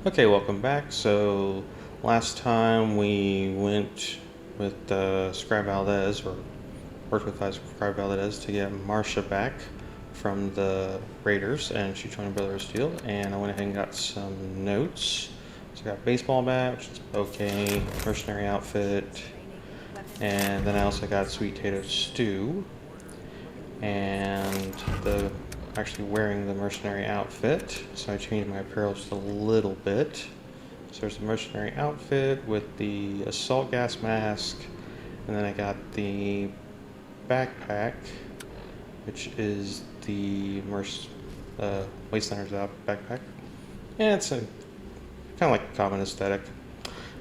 Okay, welcome back. So, last time we went with Scribe Valdez, or worked with Scribe Valdez to get Marcia back from the Raiders, and she joined Brother of Steel. And I went ahead and got some notes. So, I got baseball bat, which is okay, mercenary outfit, and then I also got sweet potato stew, and the actually wearing the mercenary outfit. So I changed my apparel just a little bit. So there's the mercenary outfit with the assault gas mask, and then I got the backpack, which is the Wastelanders out backpack. And it's a kind of like a common aesthetic.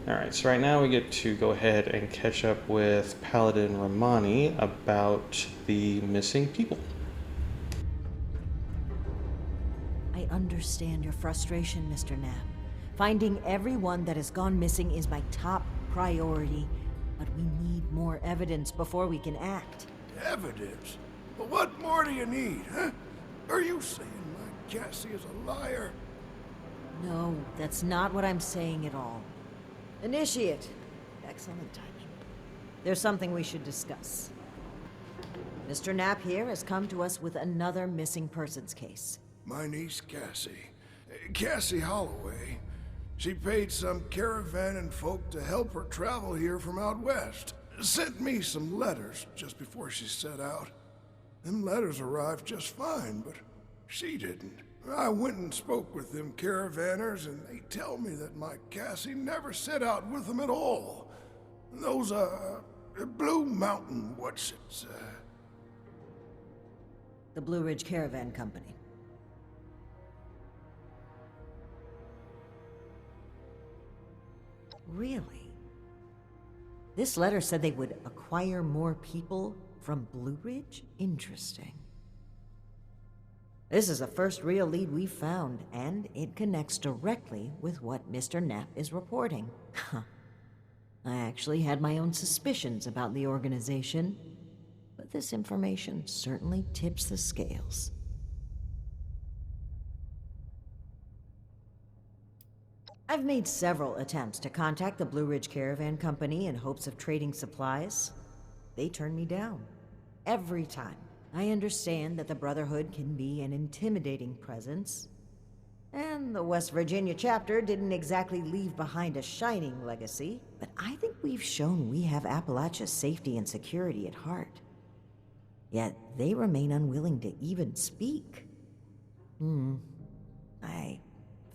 Alright, so right now we get to go ahead and catch up with Paladin Rahmani about the missing people. I understand your frustration, Mr. Knapp. Finding everyone that has gone missing is my top priority, but we need more evidence before we can act. Evidence? Well, what more do you need, huh? Are you saying my Cassie is a liar? No, that's not what I'm saying at all. Initiate. Excellent timing. There's something we should discuss. Mr. Knapp here has come to us with another missing persons case. My niece Cassie. Cassie Holloway. She paid some caravan and folk to help her travel here from out west. Sent me some letters just before she set out. Them letters arrived just fine, but she didn't. I went and spoke with them caravanners, and they tell me that my Cassie never set out with them at all. Those, Blue Mountain, The Blue Ridge Caravan Company. Really? This letter said they would acquire more people from Blue Ridge? Interesting. This is the first real lead we've found, and it connects directly with what Mr. Knapp is reporting. I actually had my own suspicions about the organization, but this information certainly tips the scales. I've made several attempts to contact the Blue Ridge Caravan Company in hopes of trading supplies. They turn me down. Every time. I understand that the Brotherhood can be an intimidating presence, and the West Virginia chapter didn't exactly leave behind a shining legacy, but I think we've shown we have Appalachia's safety and security at heart. Yet they remain unwilling to even speak. I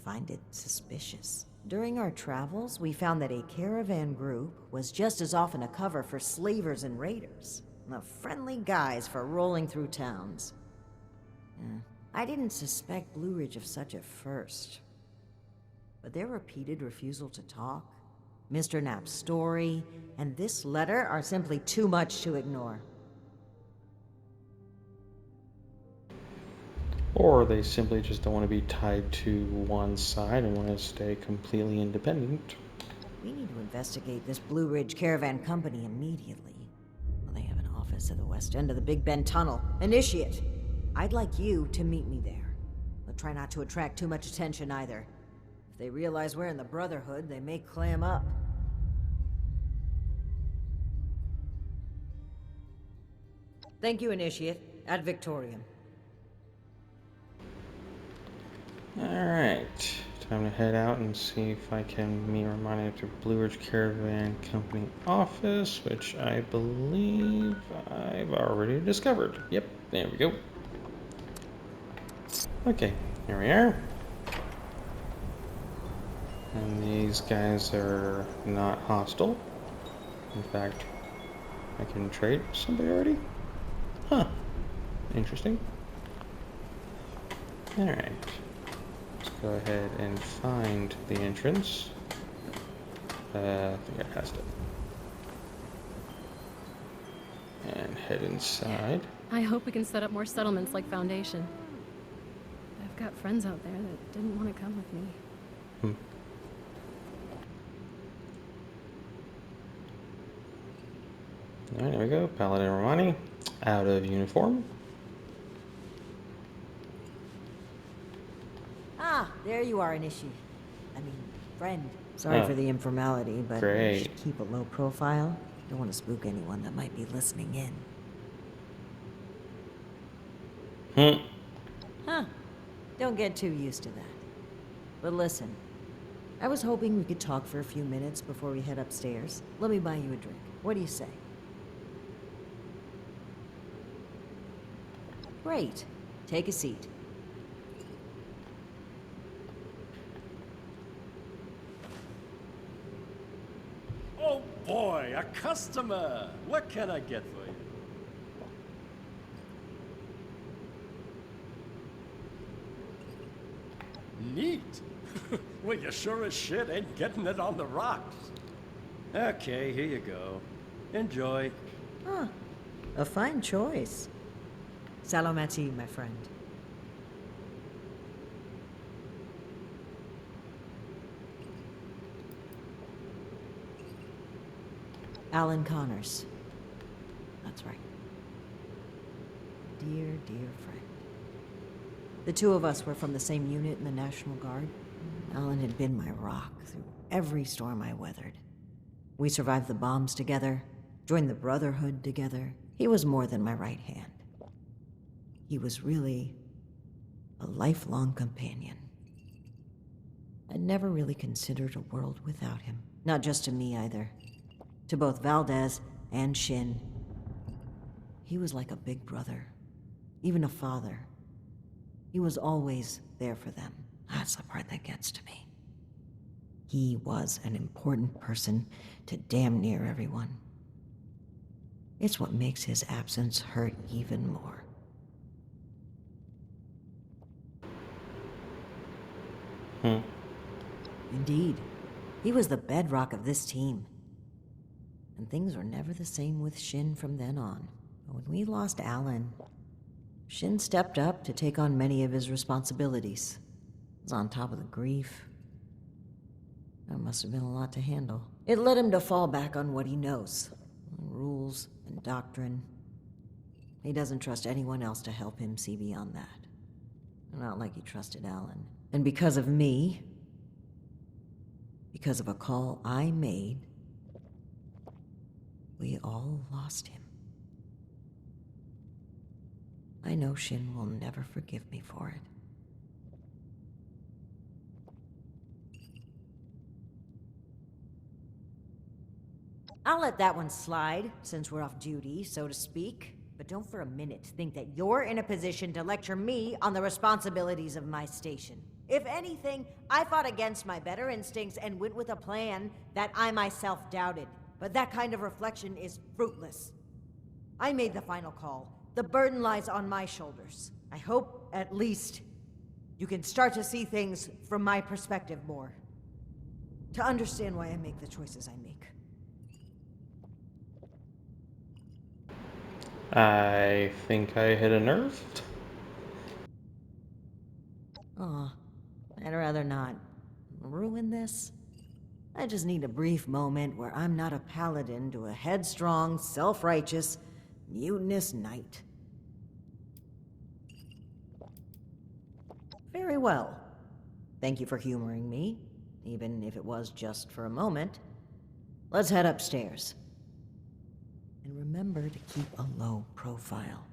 find it suspicious. During our travels, we found that a caravan group was just as often a cover for slavers and raiders. The friendly guys for rolling through towns. I didn't suspect Blue Ridge of such at first. But their repeated refusal to talk, Mr. Knapp's story, and this letter are simply too much to ignore. Or they simply just don't want to be tied to one side and want to stay completely independent. We need to investigate this Blue Ridge Caravan Company immediately. Well, they have an office at the west end of the Big Bend Tunnel. Initiate! I'd like you to meet me there. But try not to attract too much attention either. If they realize we're in the Brotherhood, they may clam up. Thank you, Initiate. Ad Victoriam. Alright, time to head out and see if I can meet Rahmani at the Blue Ridge Caravan Company office, which I believe I've already discovered. Yep, there we go. Okay, here we are. And these guys are not hostile. In fact, I can trade with somebody already? Huh. Interesting. Alright. Let's go ahead and find the entrance. I think I passed it. And head inside. I hope we can set up more settlements like Foundation. I've got friends out there that didn't want to come with me. Alright, there we go. Paladin Rahmani, out of uniform. Ah, there you are, Initiate. I mean, friend. Sorry Oh. for the informality, but we Great. should keep a low profile. Don't want to spook anyone that might be listening in. Huh. Don't get too used to that. But listen, I was hoping we could talk for a few minutes before we head upstairs. Let me buy you a drink. What do you say? Great. Take a seat. Oh boy, a customer! What can I get for you? Neat! Well, you sure as shit ain't getting it on the rocks. Okay, here you go. Enjoy. Huh. A fine choice. Salomati, my friend. Alan Connors. That's right. Dear, dear friend. The two of us were from the same unit in the National Guard. Alan had been my rock through every storm I weathered. We survived the bombs together, joined the Brotherhood together. He was more than my right hand. He was really a lifelong companion. I'd never really considered a world without him. Not just to me either. To both Valdez and Shin. He was like a big brother, even a father. He was always there for them. That's the part that gets to me. He was an important person to damn near everyone. It's what makes his absence hurt even more. Indeed. He was the bedrock of this team. And things were never the same with Shin from then on. But when we lost Alan, Shin stepped up to take on many of his responsibilities. He was on top of the grief. That must have been a lot to handle. It led him to fall back on what he knows. Rules and doctrine. He doesn't trust anyone else to help him see beyond that. Not like he trusted Alan. And because of me, because of a call I made, we all lost him. I know Shin will never forgive me for it. I'll let that one slide, since we're off duty, so to speak. But don't for a minute think that you're in a position to lecture me on the responsibilities of my station. If anything, I fought against my better instincts and went with a plan that I myself doubted. But that kind of reflection is fruitless. I made the final call. The burden lies on my shoulders. I hope, at least, you can start to see things from my perspective more. To understand why I make the choices I make. I think I hit a nerve. Aw, I'd rather not ruin this. I just need a brief moment where I'm not a paladin to a headstrong, self-righteous, mutinous knight. Very well. Thank you for humoring me, even if it was just for a moment. Let's head upstairs. And remember to keep a low profile.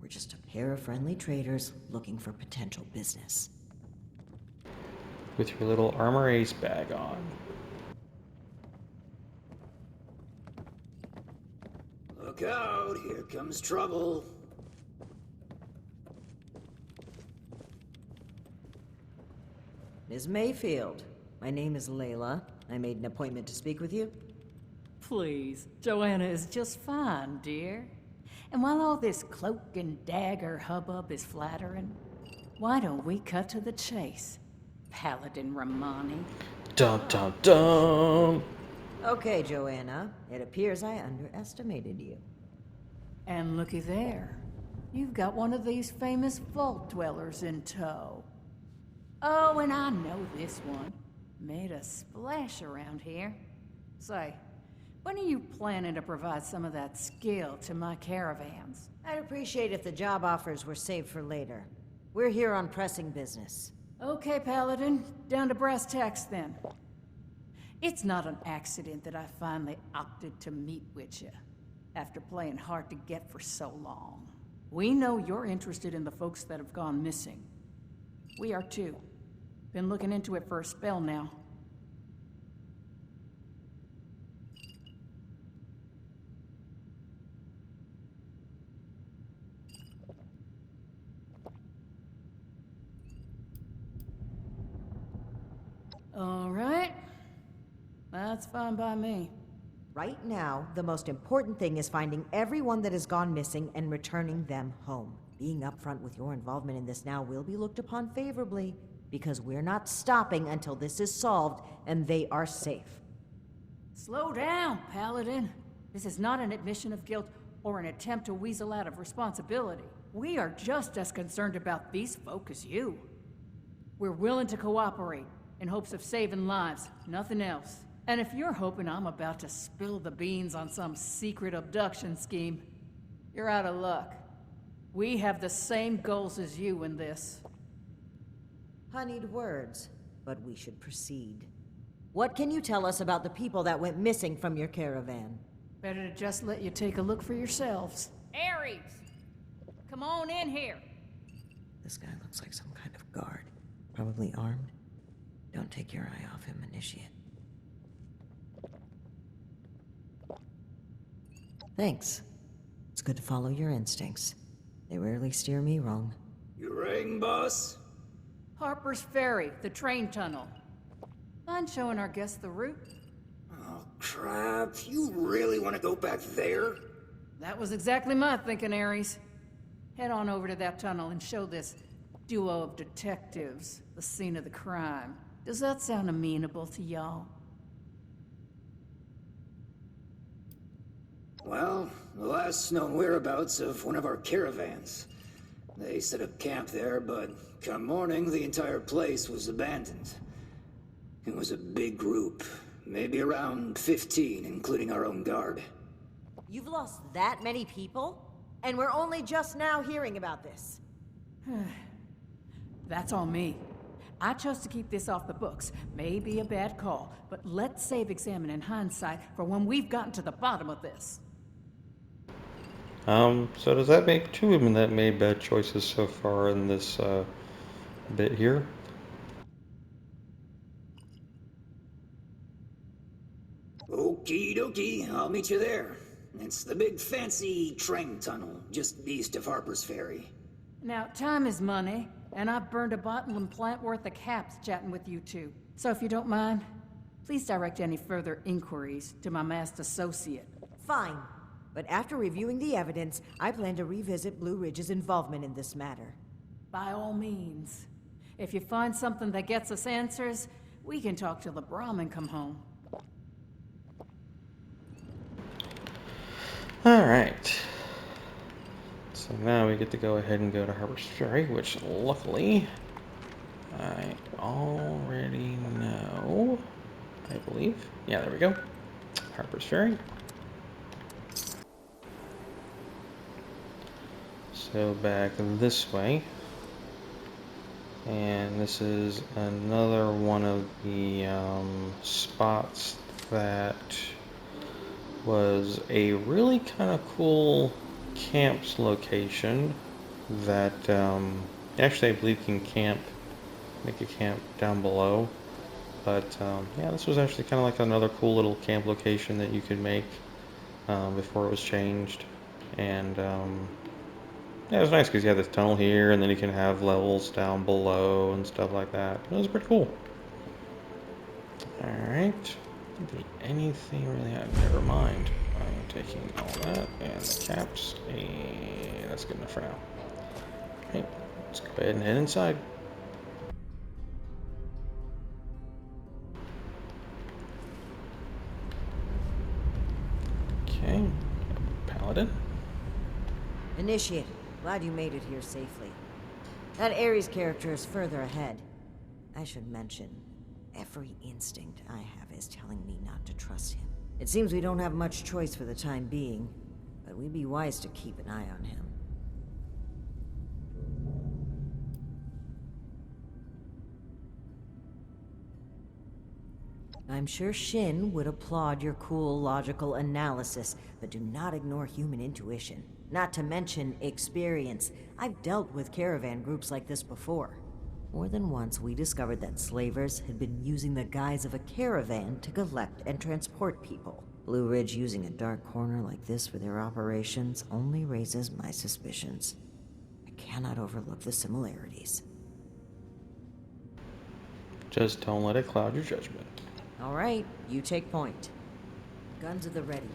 We're just a pair of friendly traders looking for potential business. With your little armor ace bag on. Look out, here comes trouble. Ms. Mayfield, my name is Layla. I made an appointment to speak with you. Please, Joanna is just fine, dear. And while all this cloak and dagger hubbub is flattering, why don't we cut to the chase, Paladin Rahmani? Dum dum dum! Okay, Joanna. It appears I underestimated you. And looky there. You've got one of these famous vault dwellers in tow. Oh, and I know this one. Made a splash around here. Say, when are you planning to provide some of that skill to my caravans? I'd appreciate if the job offers were saved for later. We're here on pressing business. Okay, Paladin, down to brass tacks then. It's not an accident that I finally opted to meet with you, after playing hard to get for so long. We know you're interested in the folks that have gone missing. We are too. Been looking into it for a spell now. All right. That's fine by me. Right now, the most important thing is finding everyone that has gone missing and returning them home. Being upfront with your involvement in this now will be looked upon favorably, because we're not stopping until this is solved and they are safe. Slow down, Paladin. This is not an admission of guilt or an attempt to weasel out of responsibility. We are just as concerned about these folk as you. We're willing to cooperate in hopes of saving lives, nothing else. And if you're hoping I'm about to spill the beans on some secret abduction scheme, you're out of luck. We have the same goals as you in this. Honeyed words, but we should proceed. What can you tell us about the people that went missing from your caravan? Better to just let you take a look for yourselves. Aries! Come on in here! This guy looks like some kind of guard. Probably armed. Don't take your eye off him, Initiate. Thanks. It's good to follow your instincts. They rarely steer me wrong. You rang, boss? Harpers Ferry, the train tunnel. Mind showing our guests the route? Oh, crap. You really want to go back there? That was exactly my thinking, Aries. Head on over to that tunnel and show this duo of detectives the scene of the crime. Does that sound amenable to y'all? Well, the last known whereabouts of one of our caravans. They set up camp there, but come morning, the entire place was abandoned. It was a big group, maybe around 15, including our own guard. You've lost that many people? And we're only just now hearing about this. That's on me. I chose to keep this off the books. May be a bad call, but let's save examine in hindsight for when we've gotten to the bottom of this. So does that make two women that made bad choices so far in this bit here? Okie dokie, I'll meet you there. It's the big fancy train tunnel, just east of Harpers Ferry. Now, time is money, and I've burned a bottle and plant worth of caps chatting with you two. So if you don't mind, please direct any further inquiries to my masked associate. Fine. But after reviewing the evidence, I plan to revisit Blue Ridge's involvement in this matter. By all means. If you find something that gets us answers, we can talk till the Brahmin come home. Alright. So now we get to go ahead and go to Harpers Ferry, which luckily I already know, I believe. Yeah, there we go. Harpers Ferry. So back this way. And this is another one of the spots that was a really kind of cool camps location that actually I believe can make a camp down below. But yeah, this was actually kind of like another cool little camp location that you could make before it was changed. And yeah, it was nice because you have this tunnel here, and then you can have levels down below and stuff like that. It was pretty cool. Alright. Anything really? Never mind. I'm taking all that and the caps. And that's good enough for now. Okay, let's go ahead and head inside. Okay, Paladin. Initiate. Glad you made it here safely. That Aries character is further ahead. I should mention, every instinct I have is telling me not to trust him. It seems we don't have much choice for the time being, but we'd be wise to keep an eye on him. I'm sure Shin would applaud your cool, logical analysis, but do not ignore human intuition. Not to mention experience. I've dealt with caravan groups like this before. More than once, we discovered that slavers had been using the guise of a caravan to collect and transport people. Blue Ridge using a dark corner like this for their operations only raises my suspicions. I cannot overlook the similarities. Just don't let it cloud your judgment. All right, you take point. Guns at the ready.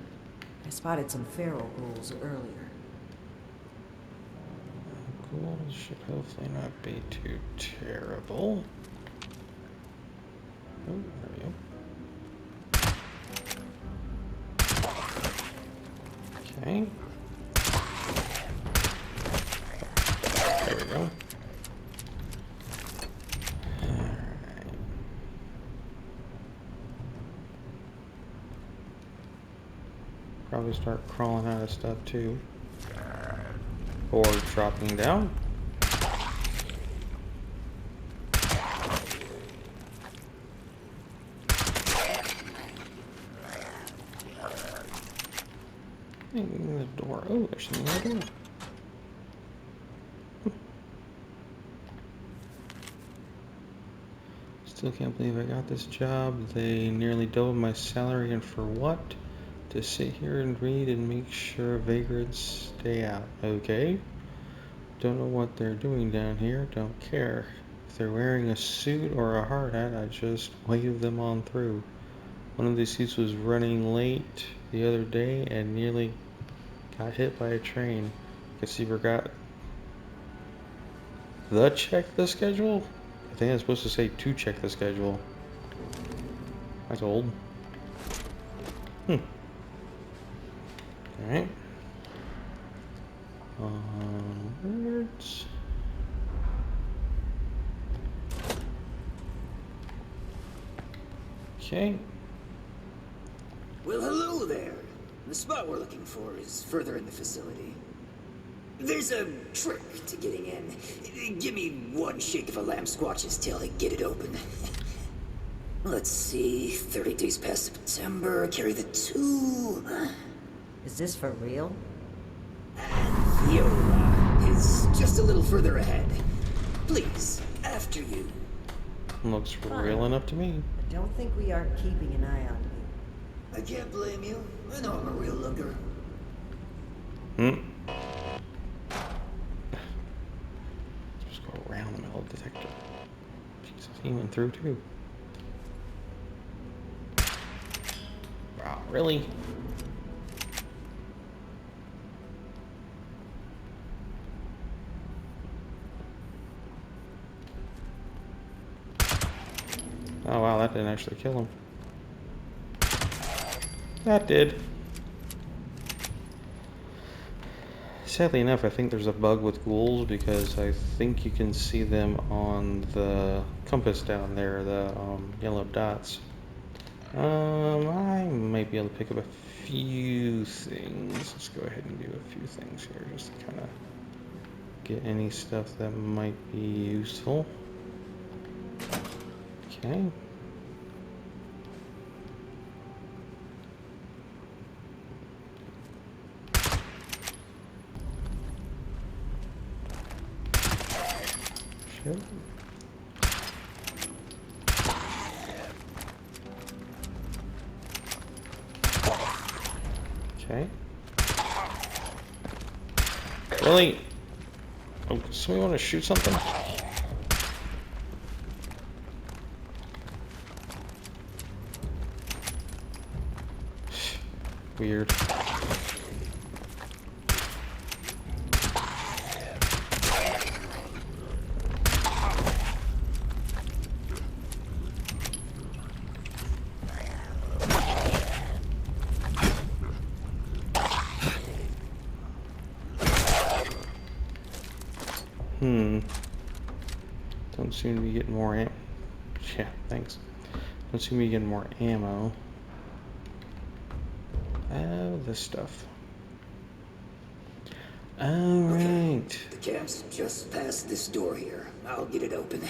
I spotted some feral ghouls earlier. Ghouls should hopefully not be too terrible. Oh, there we go. Okay. There we go. Alright. Probably start crawling out of stuff too. Or dropping down. The door. Oh, there's something in the door. Still can't believe I got this job. They nearly doubled my salary, and for what? To sit here and read and make sure vagrants stay out. Okay. Don't know what they're doing down here. Don't care. If they're wearing a suit or a hard hat, I just wave them on through. One of these suits was running late the other day and nearly got hit by a train. Guess he forgot the check the schedule? I think I'm supposed to say to check the schedule. That's old. Alright. Onwards. Okay. Well, hello there. The spot we're looking for is further in the facility. There's a trick to getting in. Give me one shake of a lamb squatch's tail to get it open. Let's see, 30 days past September, carry the 2. Is this for real? Viola is just a little further ahead. Please, after you. Looks real enough to me. I don't think we are keeping an eye on you. I can't blame you. I know I'm a real looker. Just go around the metal detector. Jesus, he went through too. Wow, really? Oh wow, that didn't actually kill him. That did. Sadly enough, I think there's a bug with ghouls because I think you can see them on the compass down there, the yellow dots. I might be able to pick up a few things. Let's go ahead and do a few things here just to kind of get any stuff that might be useful. Okay. Shit. Okay. Really? Oh, somebody want to shoot something? Weird. Don't seem to be getting more ammo. Yeah, thanks. Don't seem to be getting more ammo. Oh, this stuff. Alright. The camp's just past this door here. I'll get it open.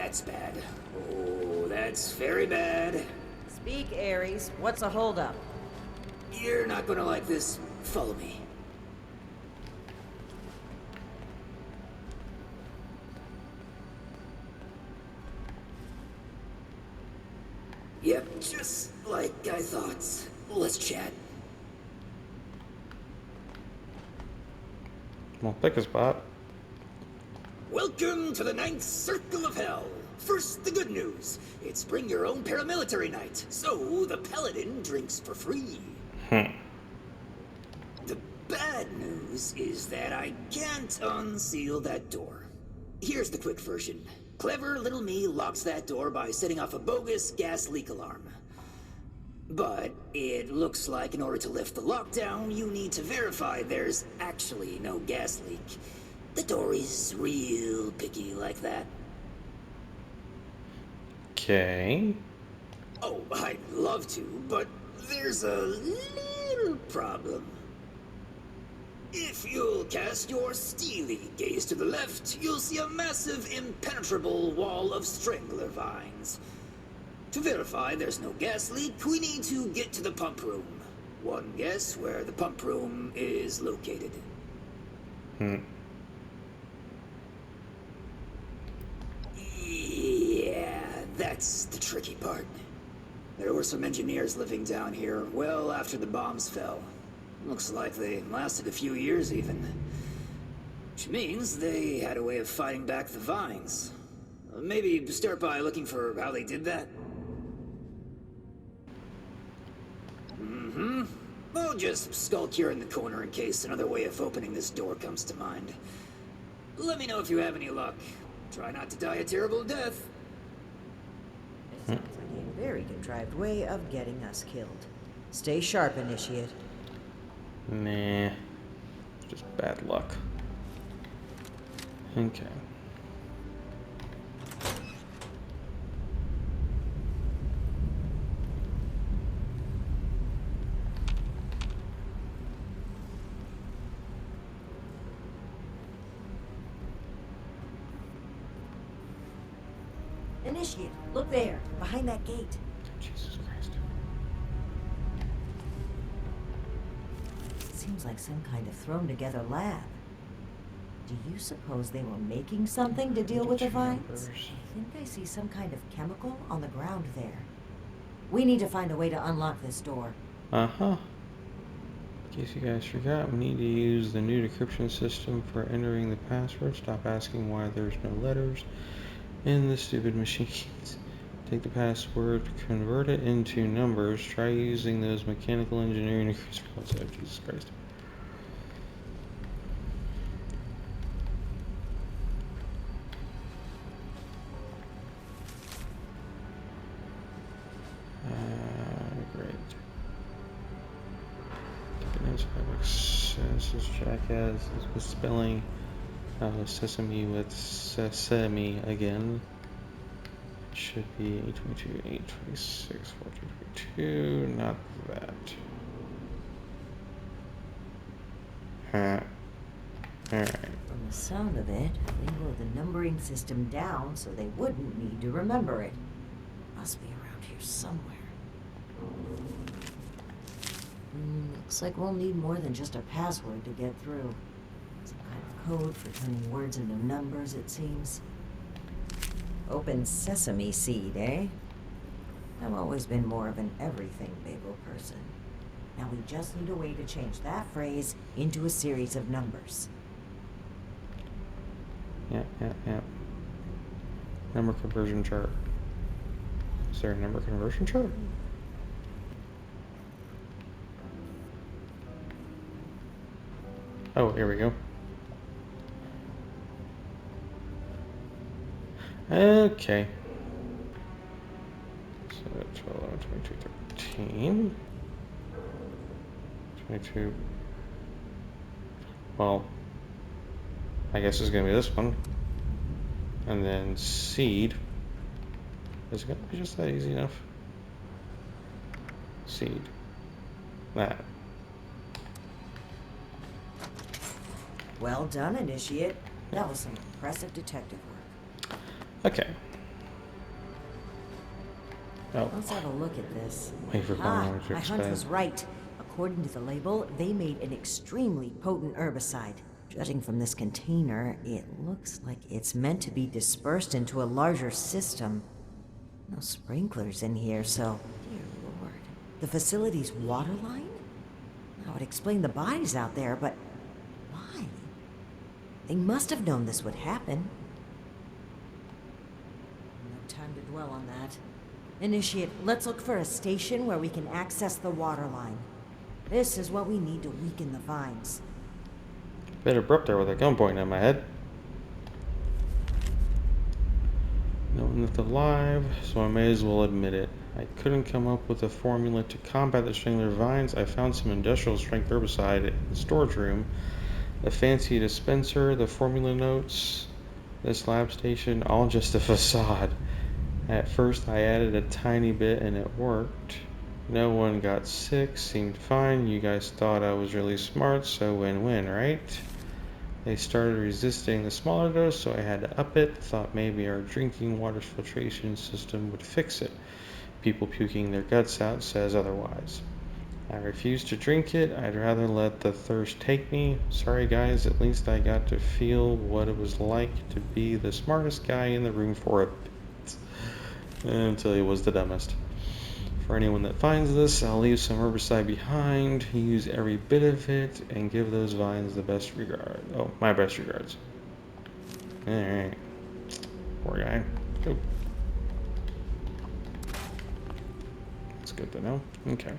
That's bad. Oh, that's very bad. Speak, Aries. What's a holdup? You're not gonna like this. Follow me. Yep, just like I thought. Let's chat. Well, pick a spot. Welcome to the 9th Circle of Hell. First, the good news. It's bring your own paramilitary night, so the Paladin drinks for free. The bad news is that I can't unseal that door. Here's the quick version. Clever little me locks that door by setting off a bogus gas leak alarm. But it looks like in order to lift the lockdown, you need to verify there's actually no gas leak. The door is real picky like that. Okay. Oh, I'd love to, but there's a little problem. If you'll cast your steely gaze to the left, you'll see a massive, impenetrable wall of strangler vines. To verify there's no gas leak, we need to get to the pump room. One guess where the pump room is located. Yeah, that's the tricky part. There were some engineers living down here well after the bombs fell. Looks like they lasted a few years even. Which means they had a way of fighting back the vines. Maybe start by looking for how they did that. I'll just skulk here in the corner in case another way of opening this door comes to mind. Let me know if you have any luck. Try not to die a terrible death. It sounds like a very contrived way of getting us killed. Stay sharp, Initiate. Nah. Just bad luck. Okay. Initiate, look there, behind that gate. Jesus Christ. Seems like some kind of thrown together lab. Do you suppose they were making something to deal with the vines? I think I see some kind of chemical on the ground there. We need to find a way to unlock this door. Uh-huh. In case you guys forgot, we need to use the new decryption system for entering the password. Stop asking why there's no letters in the stupid machines. Take the password, convert it into numbers. Try using those mechanical engineering principles. Oh, Jesus Christ. Great. Public senses jackass is spelling sesame with sesame again. Should be 822, 826, 1422. Not that. Alright. From the sound of it, we wrote the numbering system down so they wouldn't need to remember it. Must be around here somewhere. Looks like we'll need more than just a password to get through. Some kind of code for turning words into numbers, it seems. Open sesame seed, eh? I've always been more of an everything bagel person. Now we just need a way to change that phrase into a series of numbers. Yeah. Number conversion chart. Is there a number conversion chart? Oh, here we go. Okay. So 12, 11, 22, 13. 22. Well, I guess it's going to be this one. And then seed. Is it going to be just that easy enough? Seed. That. Well done, Initiate. That was some impressive detective work. Okay. Oh, Let's have a look at this. wait for Palmer to My hunch was expand. right. According to the label, they made an extremely potent herbicide. Judging from this container, it looks like it's meant to be dispersed into a larger system. No sprinklers in here, so... Dear Lord. The facility's water line? That would explain the bodies out there, but... why? They must have known this would happen. No time to dwell on that. Initiate, let's look for a station where we can access the water line. This is what we need to weaken the vines. Bit abrupt there with a gun pointing at my head. No one left alive, so I may as well admit it. I couldn't come up with a formula to combat the strangler vines. I found some industrial strength herbicide in the storage room, a fancy dispenser, the formula notes, this lab station, all just a facade. At first I added a tiny bit and it worked. No one got sick, seemed fine. You guys thought I was really smart, so win-win, right? They started resisting the smaller dose, so I had to up it. Thought maybe our drinking water filtration system would fix it. People puking their guts out says otherwise. I refuse to drink it. I'd rather let the thirst take me. Sorry guys, at least I got to feel what it was like to be the smartest guy in the room for a bit. Until he was the dumbest. For anyone that finds this, I'll leave some herbicide behind, use every bit of it, and give those vines the best regard. Oh, my best regards. Alright. Poor guy. Oh. That's good to know. Okay.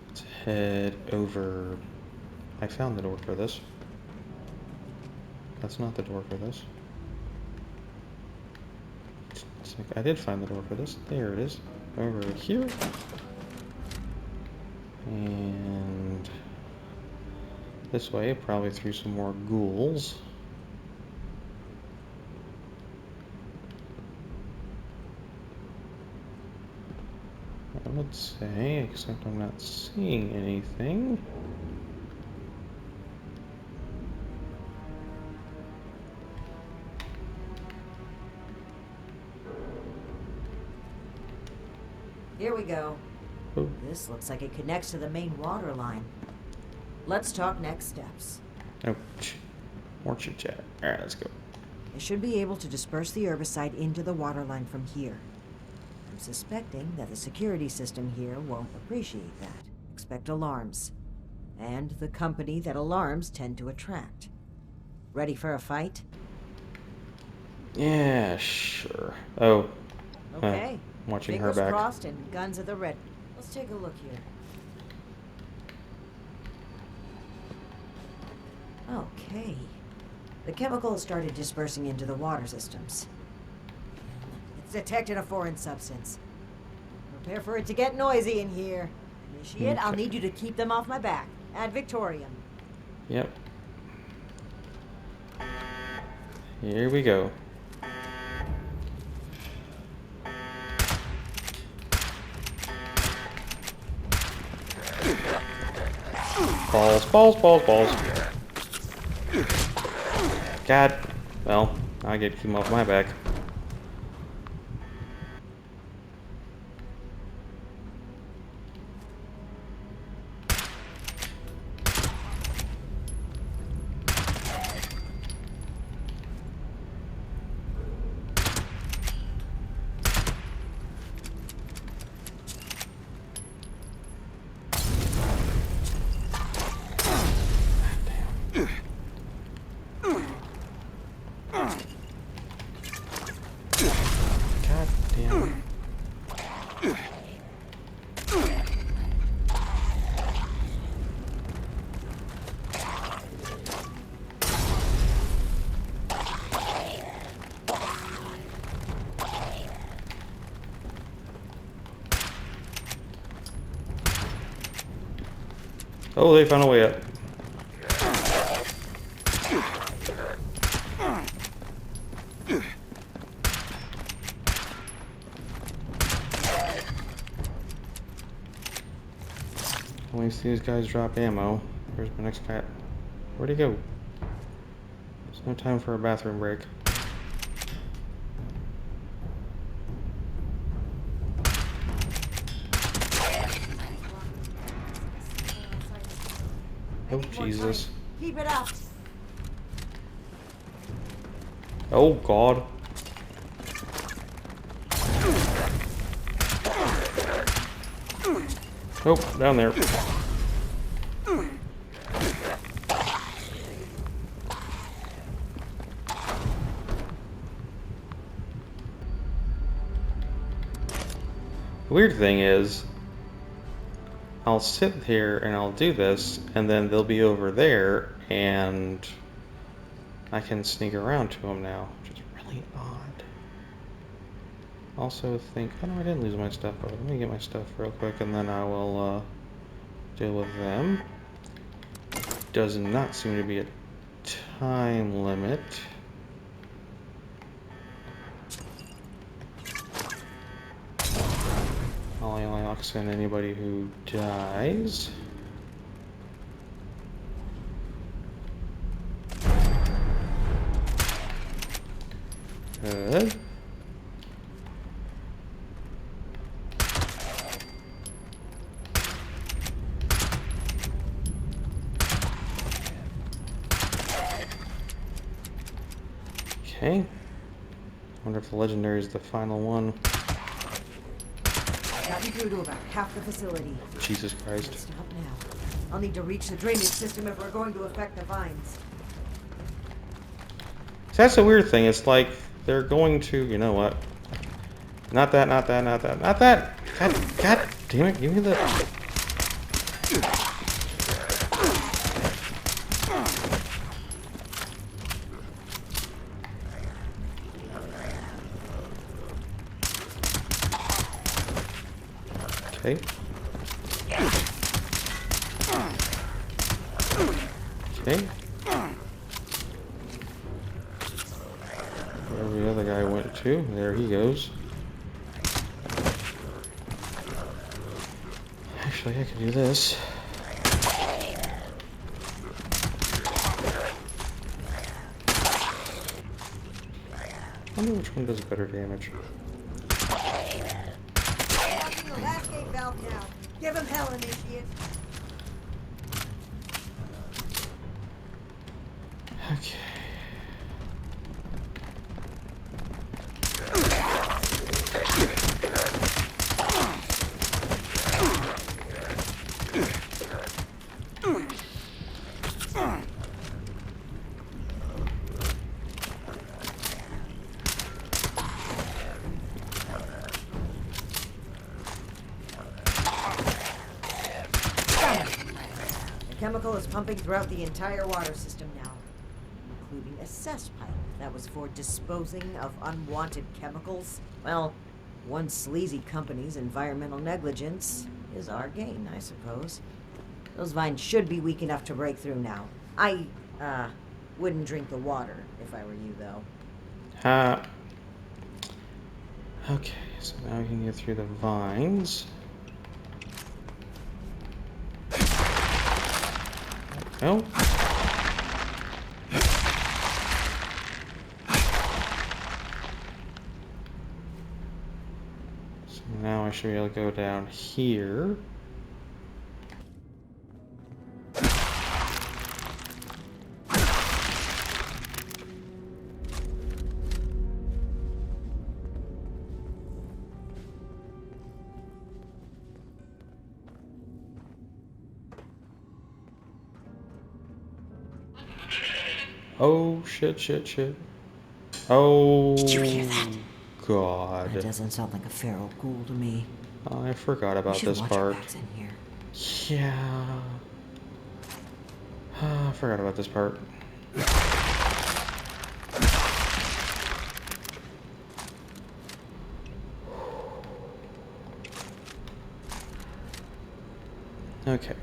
Let's head over. I found the door for this. That's not the door for this. I did find the door for this. There it is. Over here. And this way, probably through some more ghouls. I would say, except I'm not seeing anything. Here we go. Oh. This looks like it connects to the main water line. Let's talk next steps. Oh, more chit chat. Alright, let's go. I should be able to disperse the herbicide into the water line from here. I'm suspecting that the security system here won't appreciate that. Expect alarms. And the company that alarms tend to attract. Ready for a fight? Yeah, sure. Oh. Okay. Watching Fingers her back. crossed and guns at the ready. Let's take a look here. Okay. The chemical has started dispersing into the water systems. It's detected a foreign substance. Prepare for it to get noisy in here. Initiate, I'll need you to keep them off my back. Ad Victoriam. Yep. Here we go. Balls, balls, balls, balls. God. Well, I get to keep him off my back. God damn. Oh, they found a way up. At least these guys drop ammo. Here's my next cat. Where'd he go? There's no time for a bathroom break. I Oh, need more Jesus. time. Keep it up. Oh, God. Oh, down there. The weird thing is, I'll sit here and I'll do this, and then they'll be over there, and I can sneak around to them now, which is really odd. Also think, oh no, I didn't lose my stuff. Oh, let me get my stuff real quick, and then I will deal with them. Does not seem to be a time limit. Only locks in anybody who dies. Good. Okay. Wonder if the legendary is the final one. Gotten through to about half the facility. Jesus Christ. Stop now. I'll need to reach the drainage system if we're going to affect the vines. So that's the weird thing. It's like they're going to, you know what? Not that, not that, not that, not that. God damn it! Give me the. Okay. Okay. Where the other guy went to, there he goes. Actually, I could do this. I wonder which one does better damage. The last gate valve now. Give him hell, initiate. Okay. The chemical is pumping throughout the entire water system now, including a cess pipe that was for disposing of unwanted chemicals. Well, one sleazy company's environmental negligence is our gain, I suppose. Those vines should be weak enough to break through now. I, wouldn't drink the water if I were you, though. Okay, so now we can get through the vines. Oh. So now I should be able to go down here. Oh, shit. Oh, Did you hear that? God. That doesn't sound like a feral ghoul to me. I forgot about We should this watch our part. backs in here. Yeah. I forgot about this part. Okay.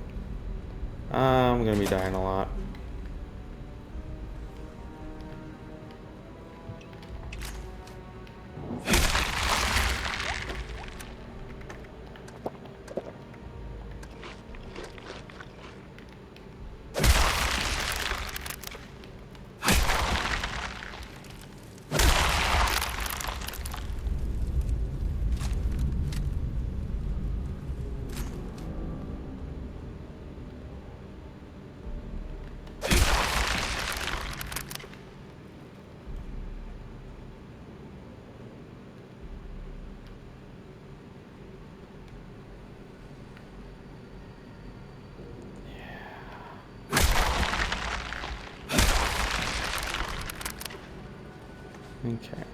I'm gonna be dying a lot. Okay.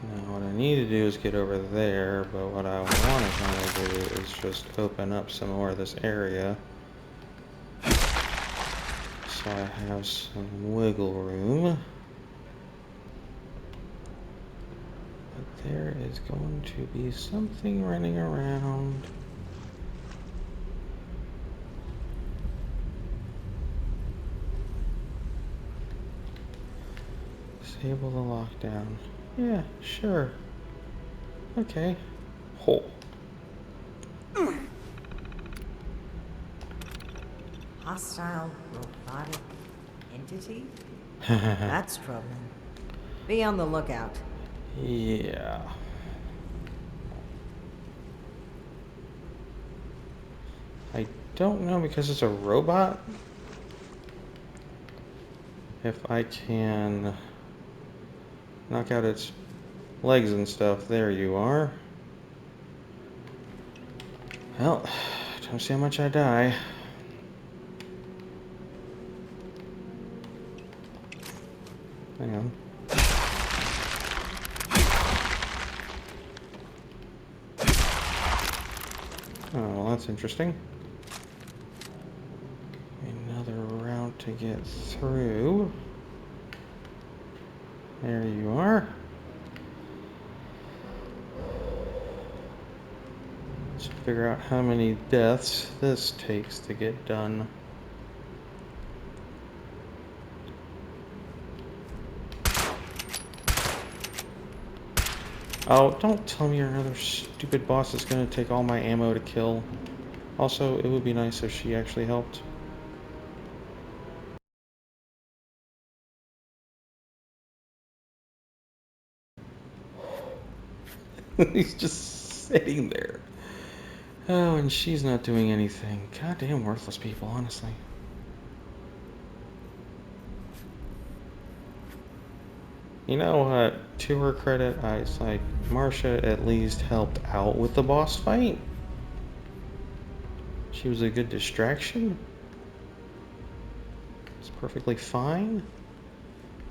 Now what I need to do is get over there, but what I want to kind of do is just open up some more of this area. So I have some wiggle room. But there is going to be something running around. Disable the lockdown. Yeah, sure. Okay. Hole. Hostile robotic entity? That's troubling. Be on the lookout. Yeah. I don't know, because it's a robot, if I can knock out its legs and stuff. There you are. Well, don't see how much I die. Hang on. Oh, well, that's interesting. Another route to get through. There you are. Let's figure out how many deaths this takes to get done. Oh, don't tell me your other stupid boss is gonna take all my ammo to kill. Also, it would be nice if she actually helped. He's just sitting there. Oh, and she's not doing anything. Goddamn worthless people, honestly. You know what? To her credit, it's like Marcia at least helped out with the boss fight. She was a good distraction. It's perfectly fine.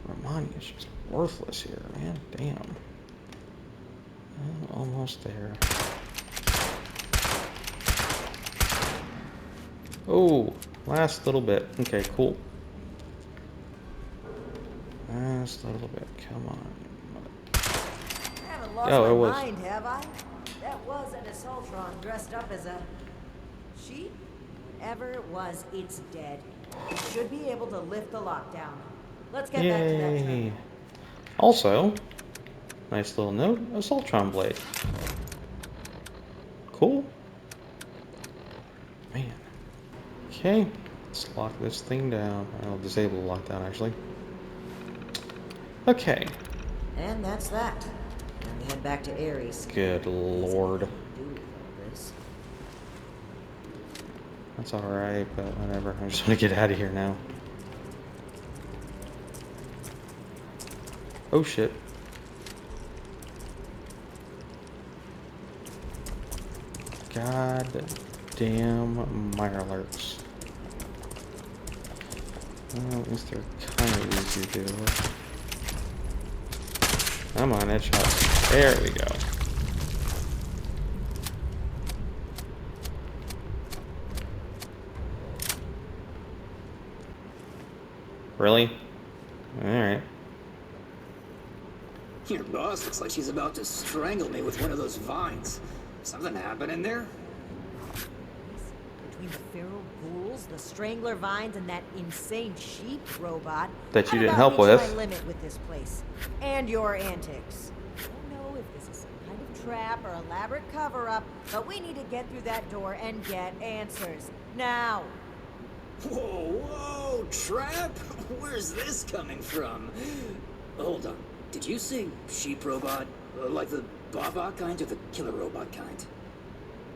Rahmani is just worthless here, man. Damn. Almost there. Oh, last little bit. Okay, cool. Last little bit. Come on. I haven't lost Oh, my it was. mind, have I? That was an Assaultron dressed up as a sheep. Whatever it was, it's dead. We should be able to lift the lockdown. Let's get back to that Yay. terminal. Also, nice little note, Assaultron blade. Cool. Man. Okay, let's lock this thing down. I'll disable the lockdown, actually. Okay. And that's that. Now we head back to Aries. Good lord. Do all this. That's alright, but whatever. I just want to get out of here now. Oh shit. God damn Mirelurks. Well, at least they're kind of easy to deal with. Come on, headshot. There we go. Really? Alright. Your boss looks like she's about to strangle me with one of those vines. Something happening there? Between the feral ghouls, the strangler vines, and that insane sheep robot, That you I've didn't about help reached with. my limit with this place and your antics. I don't know if this is some kind of trap or elaborate cover-up, but we need to get through that door and get answers now. Whoa, whoa, trap? Where's this coming from? Hold on. Did you say sheep robot? Like the Baba kind or the killer robot kind?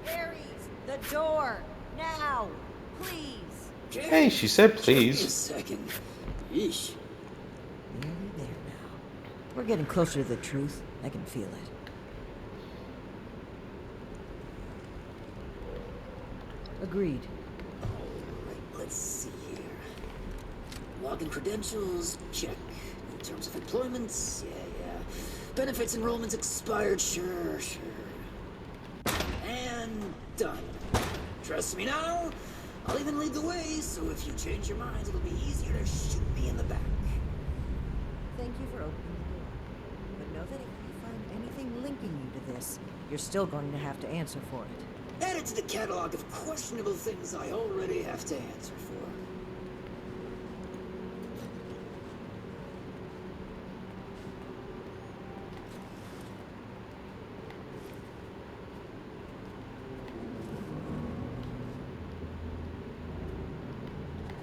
Aries, the door now, please. Hey, she said Give me a please. second. Yeesh. Nearly there now. We're getting closer to the truth. I can feel it. Agreed. Alright, let's see here. Login credentials, check. In terms of employments, yeah. Benefits enrollments expired, sure. And done. Trust me now, I'll even lead the way, so if you change your minds, it'll be easier to shoot me in the back. Thank you for opening the door. But know that if you find anything linking you to this, you're still going to have to answer for it. Add it to the catalog of questionable things I already have to answer for.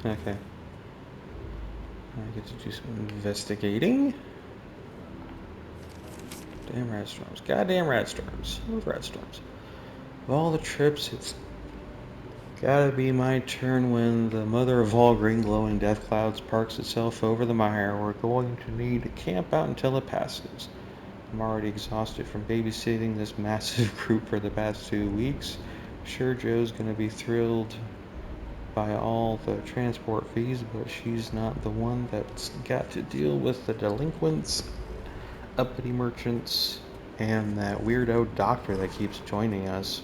Okay. I get to do some investigating. Damn rat storms. Goddamn rat storms. Love rat storms. Of all the trips, it's gotta be my turn when the mother of all green glowing death clouds parks itself over the mire. We're going to need to camp out until it passes. I'm already exhausted from babysitting this massive group for the past 2 weeks. Sure, Joe's gonna be thrilled by all the transport fees, but she's not the one that's got to deal with the delinquents, uppity merchants, and that weirdo doctor that keeps joining us.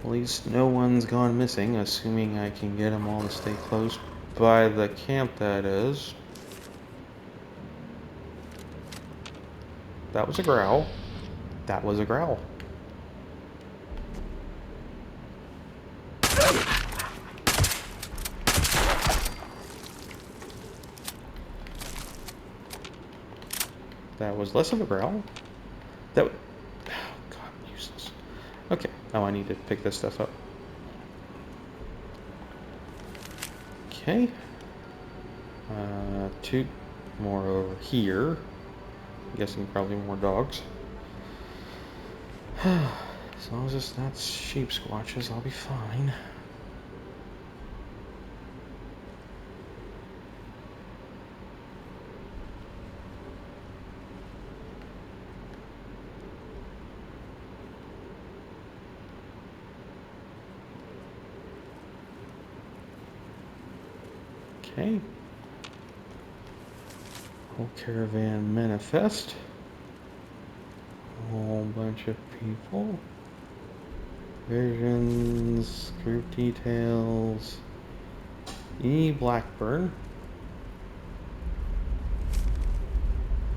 At least no one's gone missing, assuming I can get them all to stay close by the camp, that is. That was a growl. That was a growl. That was less of a growl. That was... Oh, God, useless. Okay, now I need to pick this stuff up. Okay. 2 more over here. I'm guessing probably more dogs. As long as it's not sheep squatches, I'll be fine. Okay. Whole caravan manifest. A whole bunch of people. Visions, group details. E. Blackburn.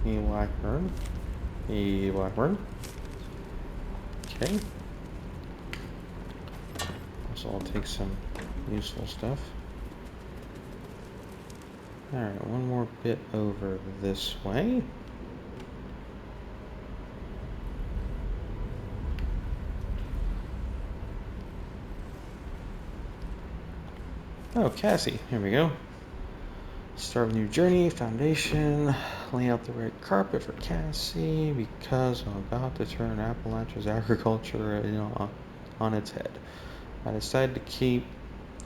E. Blackburn. E. Blackburn. Okay. So I'll take some useful stuff. Alright, one more bit over this way. Oh, Cassie. Here we go. Start a new journey, foundation, lay out the red carpet for Cassie because I'm about to turn Appalachia's agriculture on its head. I decided to keep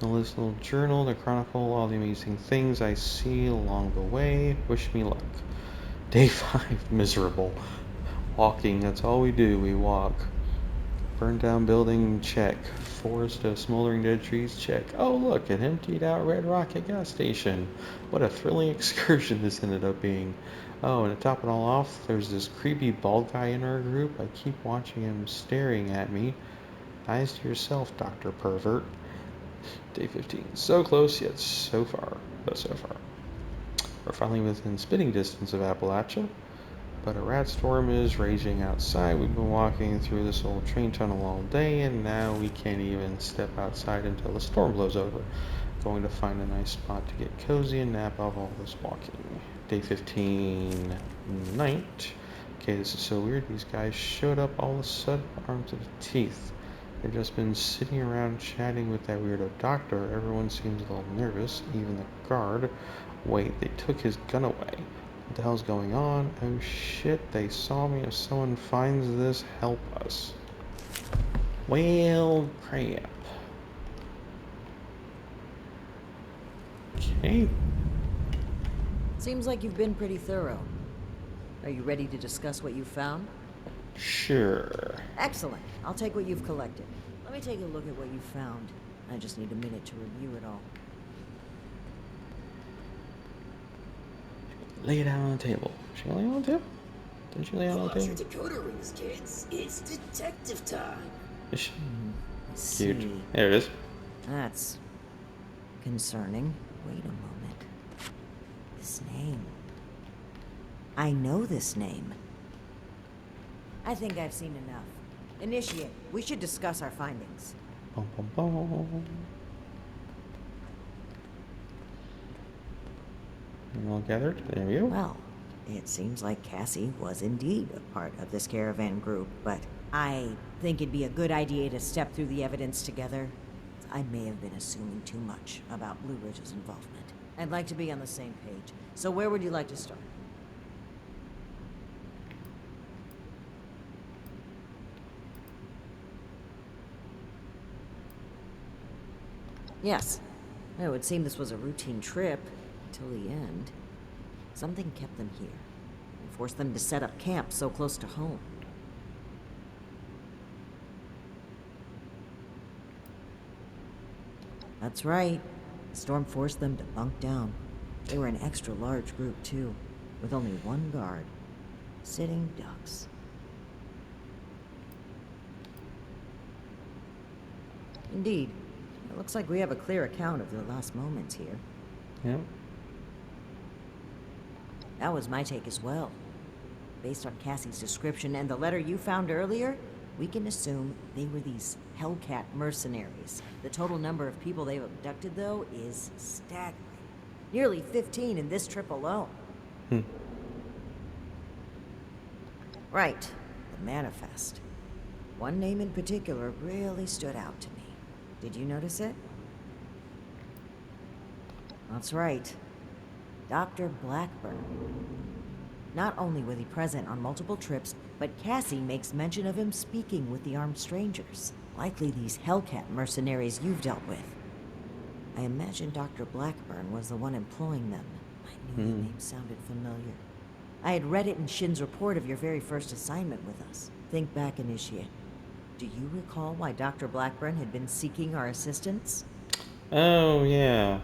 a little journal to chronicle all the amazing things I see along the way. Wish me luck. Day 5, miserable. Walking, that's all we do, we walk. Burned down building, check. Forest of smoldering dead trees, check. Oh look, an emptied out Red Rocket gas station. What a thrilling excursion this ended up being. Oh, and to top it all off, there's this creepy bald guy in our group. I keep watching him staring at me. Eyes to yourself, Dr. Pervert. Day 15. So close, yet so far. But so far. We're finally within spitting distance of Appalachia, but a rat storm is raging outside. We've been walking through this old train tunnel all day, and now we can't even step outside until the storm blows over. Going to find a nice spot to get cozy and nap off all this walking. Day 15. Night. Okay, this is so weird. These guys showed up all of a sudden, armed to the teeth. They've just been sitting around chatting with that weirdo doctor. Everyone seems a little nervous, even the guard. Wait, they took his gun away. What the hell's going on? Oh shit, they saw me. If someone finds this, help us. Well, crap. Okay. Seems like you've been pretty thorough. Are you ready to discuss what you found? Sure. Excellent. I'll take what you've collected. Let me take a look at what you found. I just need a minute to review it all. Lay it out on the table. She lay it on the table? Didn't she lay it on Pull the out your table? decoder rings, kids. It's detective time. Is she? Let's Cute. see. There it is. That's concerning. Wait a moment. This name. I know this name. I think I've seen enough. Initiate. We should discuss our findings. Bum, bum, bum. You all gathered? There we go. Well, it seems like Cassie was indeed a part of this caravan group, but I think it'd be a good idea to step through the evidence together. I may have been assuming too much about Blue Ridge's involvement. I'd like to be on the same page. So where would you like to start? Yes. It would seem this was a routine trip until the end. Something kept them here and forced them to set up camp so close to home. That's right. The storm forced them to bunk down. They were an extra large group, too, with only one guard. Sitting ducks. Indeed. It looks like we have a clear account of their last moments here. Yep. That was my take as well. Based on Cassie's description and the letter you found earlier, we can assume they were these Hellcat mercenaries. The total number of people they've abducted, though, is staggering. Nearly 15 in this trip alone. Right, the manifest. One name in particular really stood out to me. Did you notice it? That's right. Dr. Blackburn. Not only was he present on multiple trips, but Cassie makes mention of him speaking with the armed strangers. Likely these Hellcat mercenaries you've dealt with. I imagine Dr. Blackburn was the one employing them. I knew the name sounded familiar. I had read it in Shin's report of your very first assignment with us. Think back, Initiate. Do you recall why Dr. Blackburn had been seeking our assistance? Oh, yeah.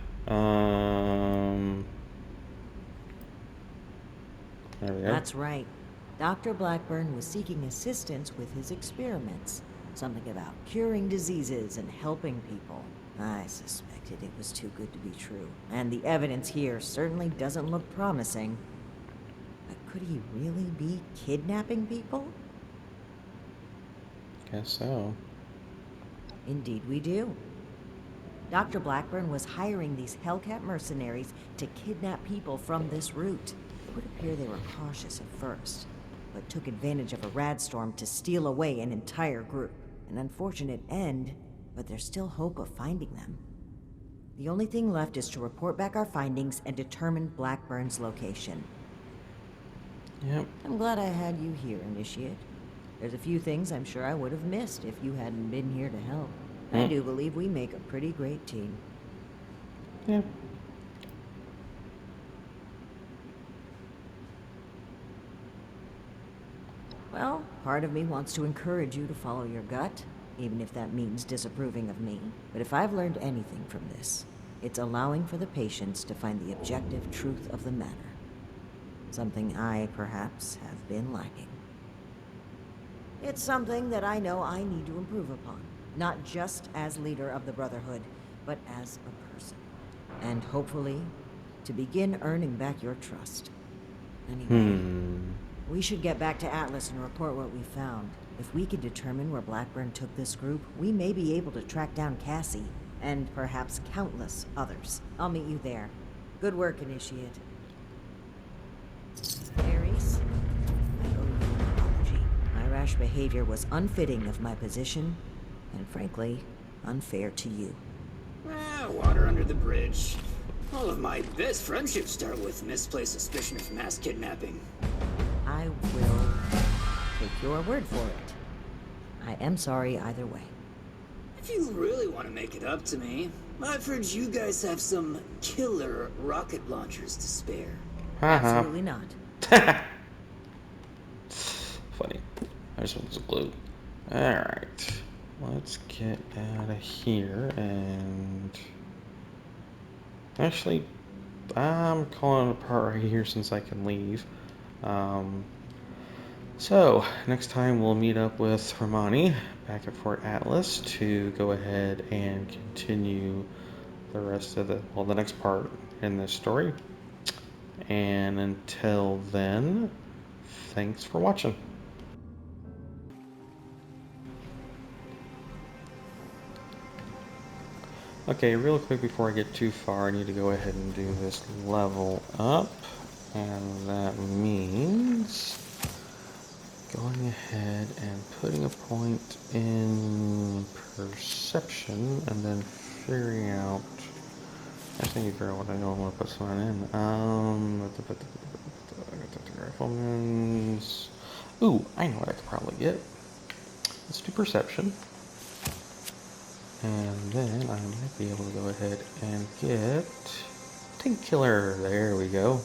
There we go. That's right. Dr. Blackburn was seeking assistance with his experiments. Something about curing diseases and helping people. I suspected it was too good to be true. And the evidence here certainly doesn't look promising. But could he really be kidnapping people? Guess so. Indeed we do. Dr. Blackburn was hiring these Hellcat mercenaries to kidnap people from this route. It would appear they were cautious at first, but took advantage of a radstorm to steal away an entire group. An unfortunate end, but there's still hope of finding them. The only thing left is to report back our findings and determine Blackburn's location. Yep. I'm glad I had you here, Initiate. There's a few things I'm sure I would have missed if you hadn't been here to help. I do believe we make a pretty great team. Yep. Well, part of me wants to encourage you to follow your gut, even if that means disapproving of me. But if I've learned anything from this, it's allowing for the patients to find the objective truth of the matter. Something I, perhaps, have been lacking. It's something that I know I need to improve upon, not just as leader of the Brotherhood, but as a person. And hopefully, to begin earning back your trust. Anyway, we should get back to Atlas and report what we found. If we could determine where Blackburn took this group, we may be able to track down Cassie, and perhaps countless others. I'll meet you there. Good work, Initiate. Aries, I owe you an apology. My rash behavior was unfitting of my position, and frankly, unfair to you. Water under the bridge. All of my best friendships start with misplaced suspicion of mass kidnapping. I will take your word for it. I am sorry either way. If you really want to make it up to me, I've heard you guys have some killer rocket launchers to spare. Absolutely not. Funny. I just want some glue. Alright. Let's get out of here and... Actually, I'm calling it apart right here since I can leave. So, next time we'll meet up with Rahmani back at Fort Atlas to go ahead and continue the rest of the next part in this story. And until then, thanks for watching. Okay, real quick before I get too far, I need to go ahead and do this level up. And that means going ahead and putting a point in perception and then figuring out. I just need to figure out what I don't want to put someone in. Rifleman's. Ooh, I know what I could probably get. Let's do perception. And then I might be able to go ahead and get Tank Killer. There we go.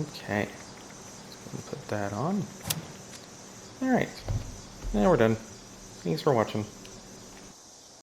Okay. Let's put that on. Alright. Now we're done. Thanks for watching.